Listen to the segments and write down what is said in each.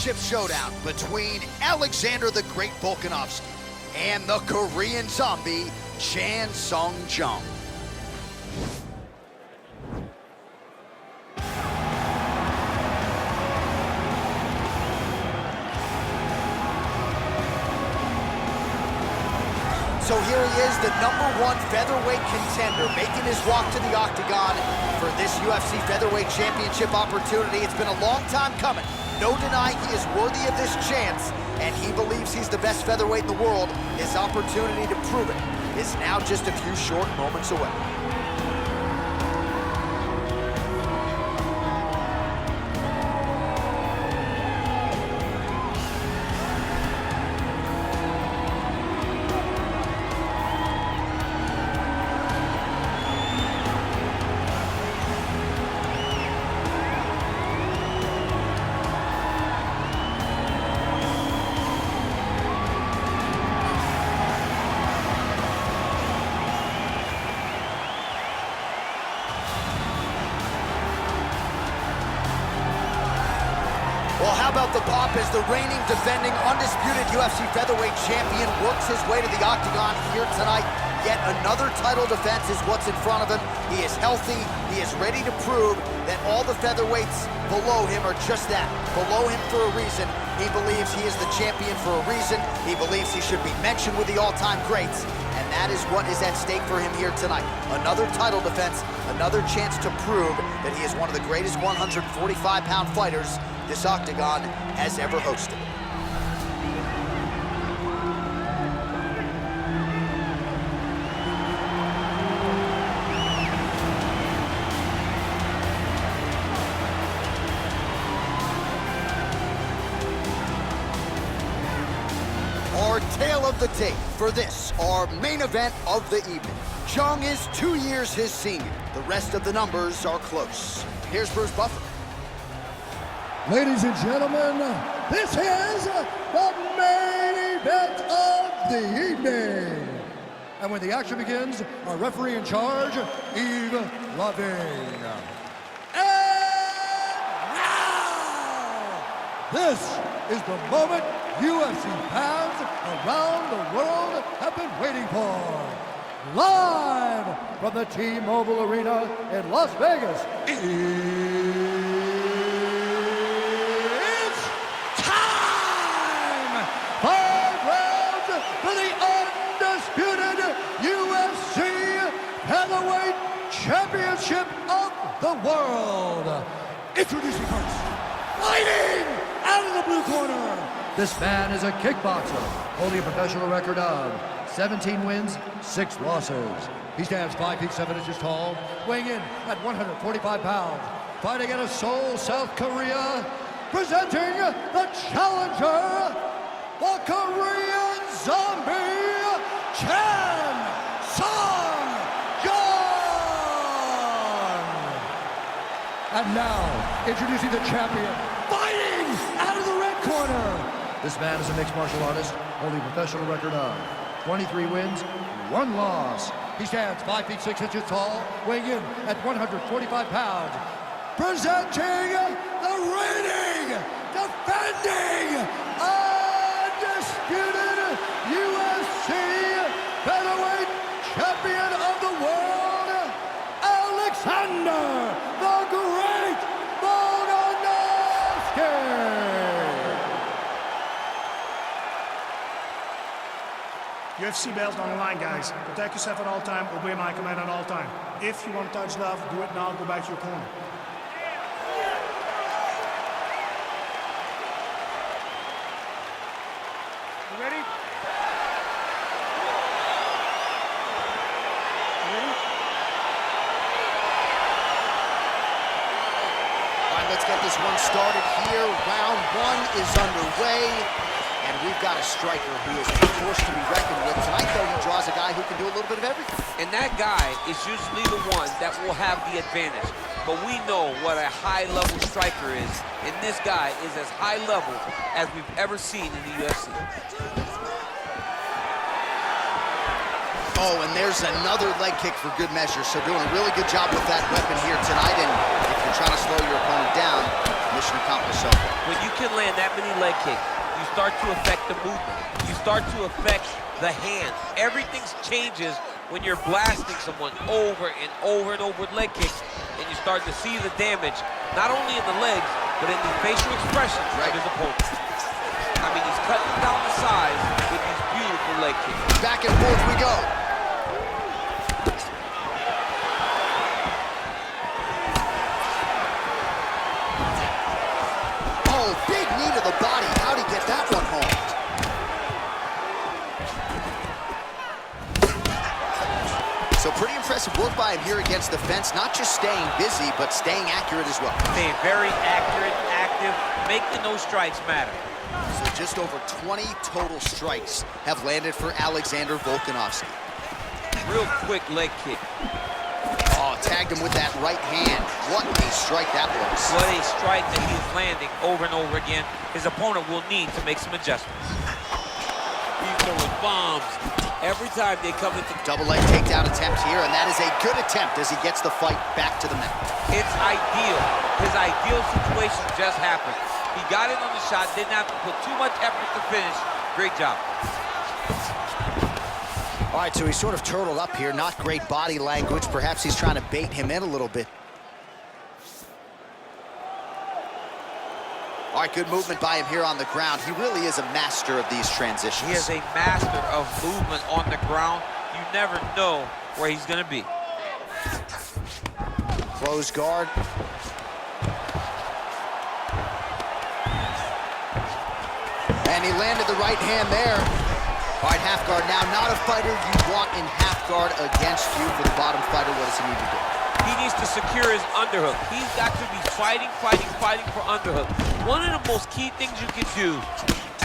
championship showdown between Alexander the Great Volkanovski and the Korean zombie, Chan Sung Jung. So here he is, the #1 featherweight contender, making his walk to the octagon for this UFC featherweight championship opportunity. It's been a long time coming. No denying he is worthy of this chance, and he believes he's the best featherweight in the world. His opportunity to prove it is now just a few short moments away. Well, how about the pop as the reigning, defending, undisputed UFC featherweight champion works his way to the octagon here tonight. Yet another title defense is what's in front of him. He is healthy. He is ready to prove that all the featherweights below him are just that, below him for a reason. He believes he is the champion for a reason. He believes he should be mentioned with the all-time greats. And that is what is at stake for him here tonight. Another title defense, another chance to prove that he is one of the greatest 145-pound fighters this octagon has ever hosted. Our tale of the tape for this, our main event of the evening. Jung is 2 years his senior. The rest of the numbers are close. Here's Bruce Buffer. Ladies and gentlemen, this is the main event of the evening. And when the action begins, our referee in charge, Yves Lavigne. And now, this is the moment UFC fans around the world have been waiting for. Live from the T-Mobile Arena in Las Vegas, championship of the world. Introducing first, fighting out of the blue corner. This man is a kickboxer, holding a professional record of 17 wins, 6 losses. He stands 5 feet 7 inches tall, weighing in at 145 pounds. Fighting out of Seoul, South Korea, presenting the challenger, the Korean zombie, Chan Sung. And now, introducing the champion, fighting out of the red corner. This man is a mixed martial artist, holding a professional record of 23 wins, 1 loss. He stands 5 feet 6 inches tall, weighing in at 145 pounds. Presenting the reigning, defending, undisputed UFC featherweight champion of the world, Alexander the Great Volkanovski! UFC belts on the line, guys. Protect yourself at all time, obey my command at all time. If you want to touch love, do it now, go back to your corner. You ready? Let's get this one started here. Round 1 is underway, and we've got a striker who is a force to be reckoned with. Tonight, though, he draws a guy who can do a little bit of everything. And that guy is usually the one that will have the advantage. But we know what a high-level striker is, and this guy is as high level as we've ever seen in the UFC. Oh, and there's another leg kick for good measure. So doing a really good job with that weapon here tonight. And if you're trying to slow your opponent down, Mission accomplished so far. When you can land that many leg kicks, you start to affect the movement. You start to affect the hands. Everything changes when you're blasting someone over and over and over with leg kicks, and you start to see the damage, not only in the legs, but in the facial expressions of his opponent. I mean, he's cutting down the size with these beautiful leg kicks. Back and forth we go. Oh, big knee to the body. How'd he get that one home? So pretty impressive work by him here against the fence. Not just staying busy, but staying accurate as well. Staying very accurate, active, making those strikes matter. So just over 20 total strikes have landed for Alexander Volkanovski. Real quick leg kick. Oh, tagged him with that right hand. What a strike that was. What a strike that he's landing over and over again. His opponent will need to make some adjustments. He's throwing bombs every time they come into... Double leg takedown attempt here, and that is a good attempt as he gets the fight back to the mat. It's ideal. His ideal situation just happened. He got in on the shot, didn't have to put too much effort to finish. Great job. All right, so he's sort of turtled up here. Not great body language. Perhaps he's trying to bait him in a little bit. All right, good movement by him here on the ground. He really is a master of these transitions. He is a master of movement on the ground. You never know where he's going to be. Close guard. And he landed the right hand there. All right, half guard now. Not a fighter you want in half guard against you. For the bottom fighter, what does he need to do? He needs to secure his underhook. He's got to be fighting for underhook. One of the most key things you can do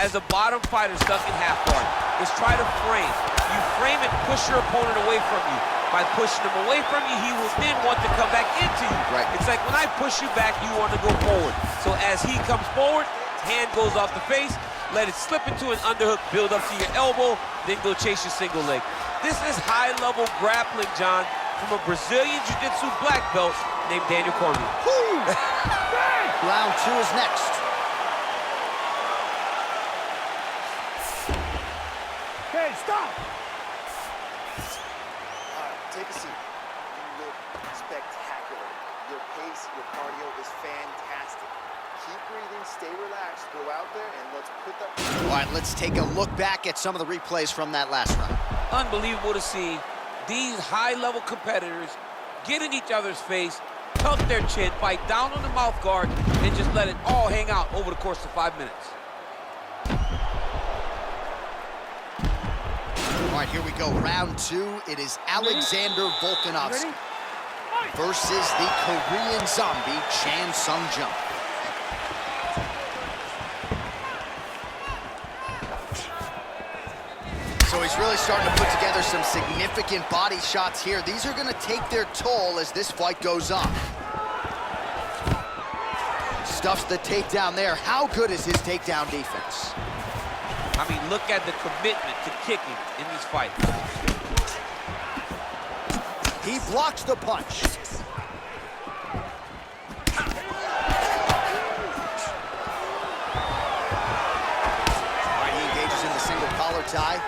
as a bottom fighter stuck in half guard is try to frame. You frame and push your opponent away from you. By pushing him away from you, he will then want to come back into you. Right. It's like when I push you back, you want to go forward. So as he comes forward, hand goes off the face, let it slip into an underhook, build up to your elbow, then go chase your single leg. This is high-level grappling, John, from a Brazilian Jiu-Jitsu black belt named Daniel Cormier. Round two is next. Okay, stop! Take a seat. You look spectacular. Your pace, your cardio is fantastic. Keep breathing, stay relaxed, go out there, and let's put that... All right, let's take a look back at some of the replays from that last round. Unbelievable to see these high-level competitors get in each other's face, tuck their chin, fight down on the mouth guard, and just let it all hang out over the course of 5 minutes. All right, here we go. Round two. It is Alexander Volkanovski versus the Korean zombie, Chan Sung Jung. So he's really starting to put together some significant body shots here. These are going to take their toll as this fight goes on. Stuffs the takedown there. How good is his takedown defense? I mean, look at the commitment to kicking in this fight. He blocks the punch. All right, he engages in the single collar tie.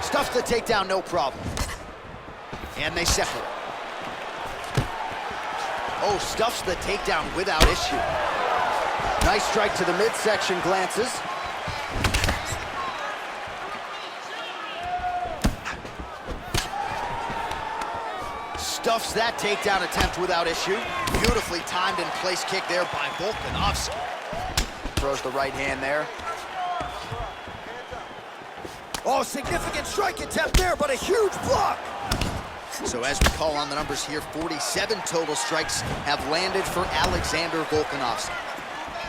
Stuffs the takedown, no problem. And they separate. Oh, stuffs the takedown without issue. Nice strike to the midsection, glances. Stuffs that takedown attempt without issue. Beautifully timed and place kick there by Volkanovski. Throws the right hand there. Oh, significant strike attempt there, but a huge block. So as we call on the numbers here, 47 total strikes have landed for Alexander Volkanovski.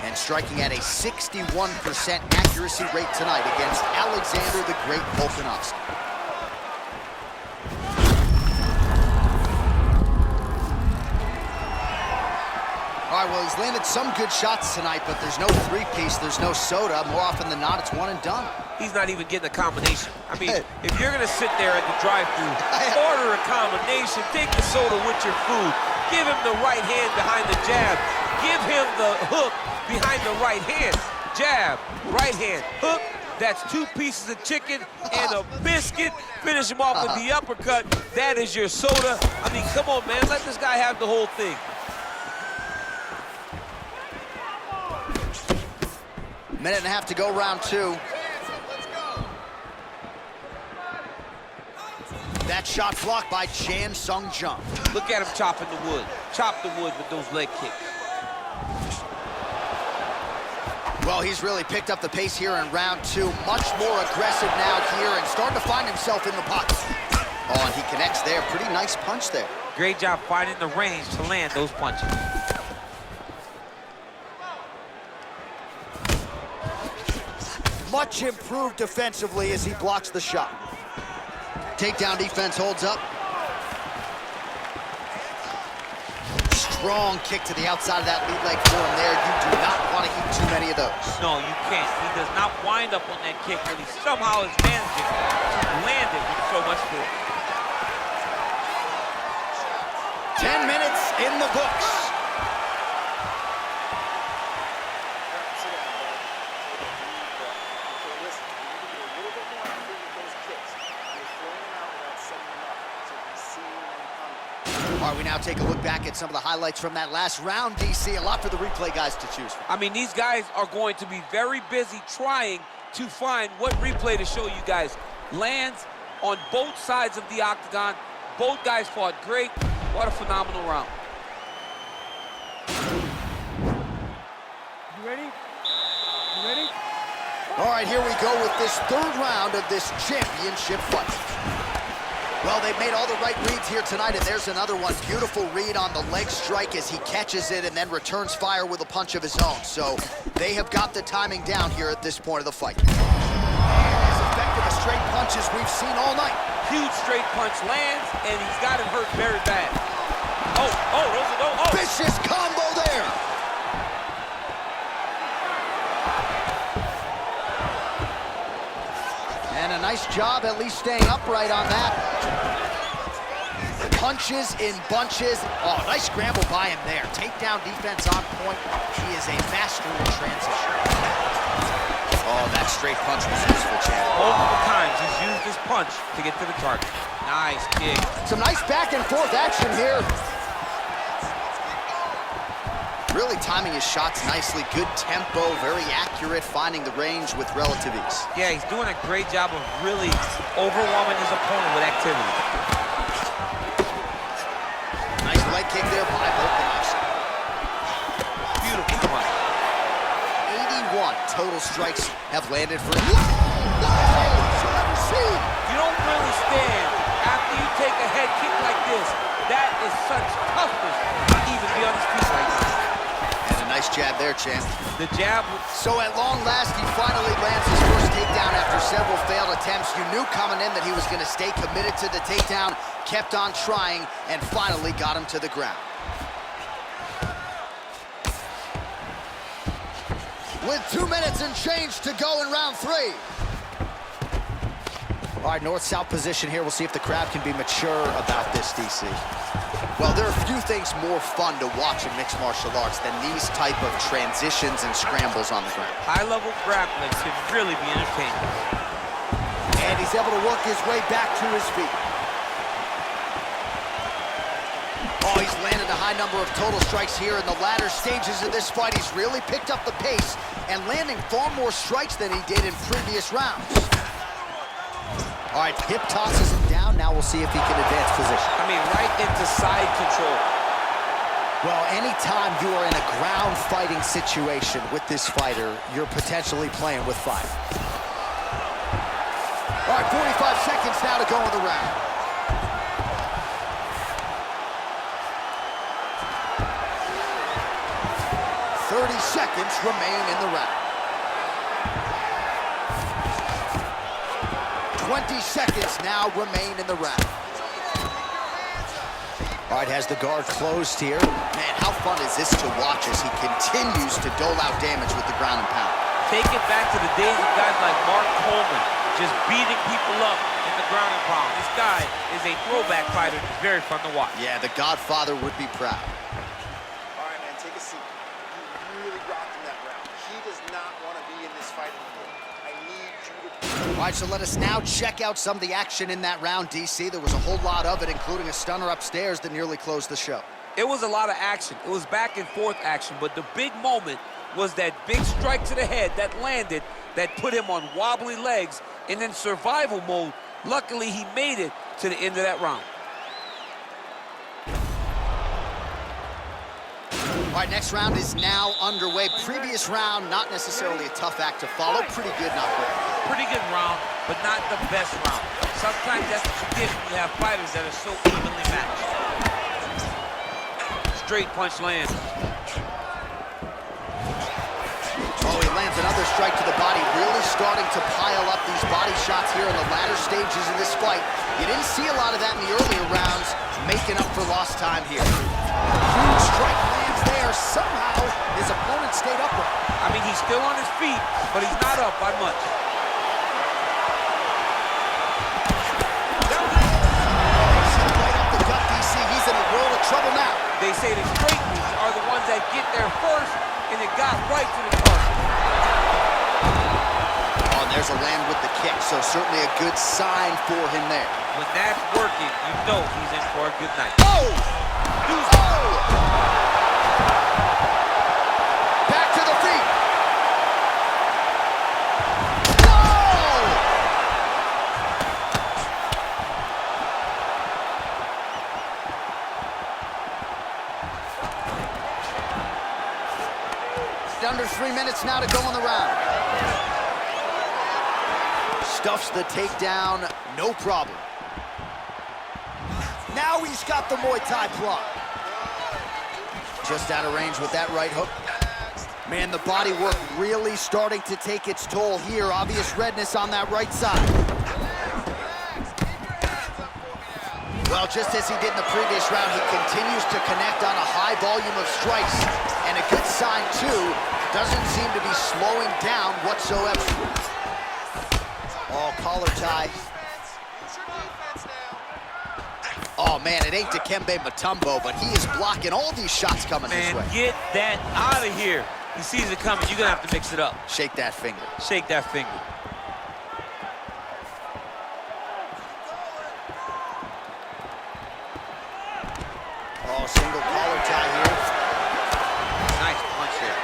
And striking at a 61% accuracy rate tonight against Alexander the Great Volkanovski. All right, well, he's landed some good shots tonight, but there's no three-piece, there's no soda. More often than not, it's one and done. He's not even getting a combination. I mean, if you're going to sit there at the drive-thru, order a combination, take the soda with your food, give him the right hand behind the jab, give him the hook behind the right hand. Jab, right hand, hook. That's 2 pieces of chicken and a biscuit. Finish him off with the uppercut. That is your soda. I mean, come on, man. Let this guy have the whole thing. Minute and a half to go, round 2. That shot blocked by Chan Sung Jung. Look at him chopping the wood. Chop the wood with those leg kicks. Well, he's really picked up the pace here in round 2. Much more aggressive now here and starting to find himself in the pocket. Oh, and he connects there. Pretty nice punch there. Great job finding the range to land those punches. Much improved defensively as he blocks the shot. Takedown defense holds up. Strong kick to the outside of that lead leg for him there. You do not want to eat too many of those. No, you can't. He does not wind up on that kick, but he somehow is managing to land it with so much force. 10 minutes in the books. Sit down, bud. Okay, listen, you need to get a little bit more active with those kicks. You're throwing them out without setting them up, so he's seeing them coming. All right, we now take a look back at some of the highlights from that last round, DC. A lot for the replay guys to choose from. I mean, these guys are going to be very busy trying to find what replay to show you guys. Lands on both sides of the octagon. Both guys fought great. What a phenomenal round. You ready? You ready? All right, here we go with this 3rd round of this championship fight. Well, they've made all the right reads here tonight, and there's another one. Beautiful read on the leg strike as he catches it and then returns fire with a punch of his own. So they have got the timing down here at this point of the fight. As effective as straight punches we've seen all night. Huge straight punch lands, and he's got it hurt very bad. Oh, those are those. Oh. Vicious combo there. And a nice job at least staying upright on that. Punches in bunches. Oh, nice scramble by him there. Takedown defense on point. He is a master in transition. Oh, that straight punch was useful, Chad. Multiple times he's used his punch to get to the target. Nice kick. Some nice back and forth action here. Really timing his shots nicely. Good tempo, very accurate, finding the range with relative ease. Yeah, he's doing a great job of really overwhelming his opponent with activity. Nice leg kick there by Volkanovski. Beautiful punch. 81 total strikes have landed for him. You don't really stand after you take a head kick like this. That is such toughness to even be on his feet like this. And a nice jab there, Chan. The jab. So at long last, he finally lands his first takedown after several failed attempts. You knew coming in that he was going to stay committed to the takedown, kept on trying, and finally got him to the ground. With 2 minutes and change to go in round 3. All right, north-south position here. We'll see if the crowd can be mature about this, DC. Well, there are few things more fun to watch in mixed martial arts than these type of transitions and scrambles on the ground. High-level grappling can really be entertaining. And he's able to work his way back to his feet. Oh, he's landed a high number of total strikes here in the latter stages of this fight. He's really picked up the pace and landing far more strikes than he did in previous rounds. All right, hip tosses him down. Now we'll see if he can advance position. I mean, right into side control. Well, anytime you are in a ground fighting situation with this fighter, you're potentially playing with fire. All right, 45 seconds now to go in the round. .30 seconds remain in the round. 20 seconds now remain in the round. All right, has the guard closed here. Man, how fun is this to watch as he continues to dole out damage with the ground and pound. Take it back to the days of guys like Mark Coleman, just beating people up in the ground and pound. This guy is a throwback fighter. It's very fun to watch. Yeah, the Godfather would be proud. All right, man, take a seat. All right, so let us now check out some of the action in that round, DC. There was a whole lot of it, including a stunner upstairs that nearly closed the show. It was a lot of action. It was back and forth action, but the big moment was that big strike to the head that landed, that put him on wobbly legs, and in survival mode, luckily he made it to the end of that round. All right, next round is now underway. Previous round, not necessarily a tough act to follow. Pretty good, not great. Pretty good round, but not the best round. Sometimes that's what you get when you have fighters that are so evenly matched. Straight punch lands. Oh, he lands another strike to the body, really starting to pile up these body shots here in the latter stages of this fight. You didn't see a lot of that in the earlier rounds, making up for lost time here. Huge strike lands there. Somehow, his opponent stayed upright. I mean, he's still on his feet, but he's not up by much. Right up the gut, DC. He's in a world of trouble now. They say the straight knees are the ones that get there first, and it got right to the target. Oh, and there's a land with the kick, so certainly a good sign for him there. When that's working, you know he's in for a good night. Oh! Oh! Back to the feet. Whoa! Under 3 minutes now to go in the round. Stuffs the takedown, no problem. Now he's got the Muay Thai block. Just out of range with that right hook. Man, the body work really starting to take its toll here. Obvious redness on that right side. Well, just as he did in the previous round, he continues to connect on a high volume of strikes. And a good sign, too, doesn't seem to be slowing down whatsoever. Oh, collar tie. Oh, man, it ain't Dikembe Mutombo, but he is blocking all these shots coming his way. Man, get that out of here. He sees it coming. You're going to have to mix it up. Shake that finger. Shake that finger. Oh, single collar tie here. Nice punch there.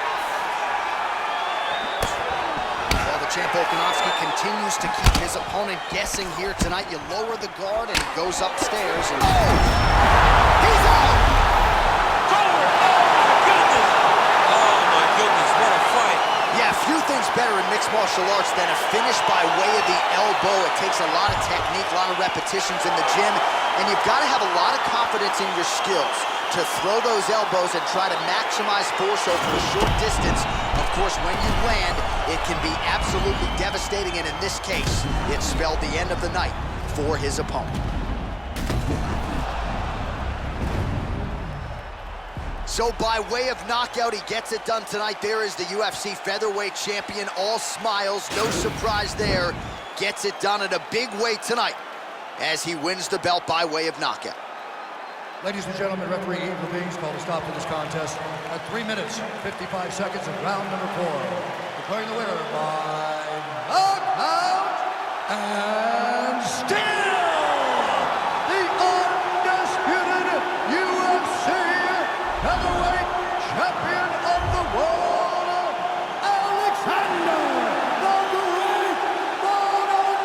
Well, the champ Volkanovski continues to keep his opponent guessing here tonight. You lower the guard and he goes upstairs. And oh! He's out! Oh, my goodness, what a fight. Yeah, few things better in mixed martial arts than a finish by way of the elbow. It takes a lot of technique, a lot of repetitions in the gym, and you've got to have a lot of confidence in your skills to throw those elbows and try to maximize force over a short distance. Of course, when you land, it can be absolutely devastating, and in this case, it spelled the end of the night for his opponent. So by way of knockout, he gets it done tonight. There is the UFC featherweight champion, all smiles, no surprise there. Gets it done in a big way tonight as he wins the belt by way of knockout. Ladies and gentlemen, referee Yves Levines called a stop to this contest at 3 minutes, 55 seconds of round number 4. Declaring the winner by knockout and still the undisputed UFC heavyweight champion of the world, Alexander the Great Volkanovski.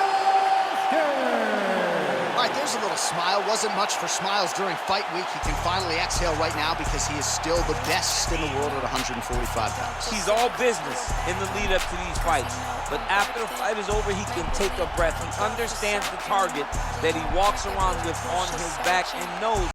All right, there's a little smile. Wasn't much for smiles during fight week. He can finally exhale right now because he is still the best in the world at 145 pounds. He's all business in the lead up to these fights. But after the fight is over, he can take a breath. He understands the target that he walks around with on his back and knows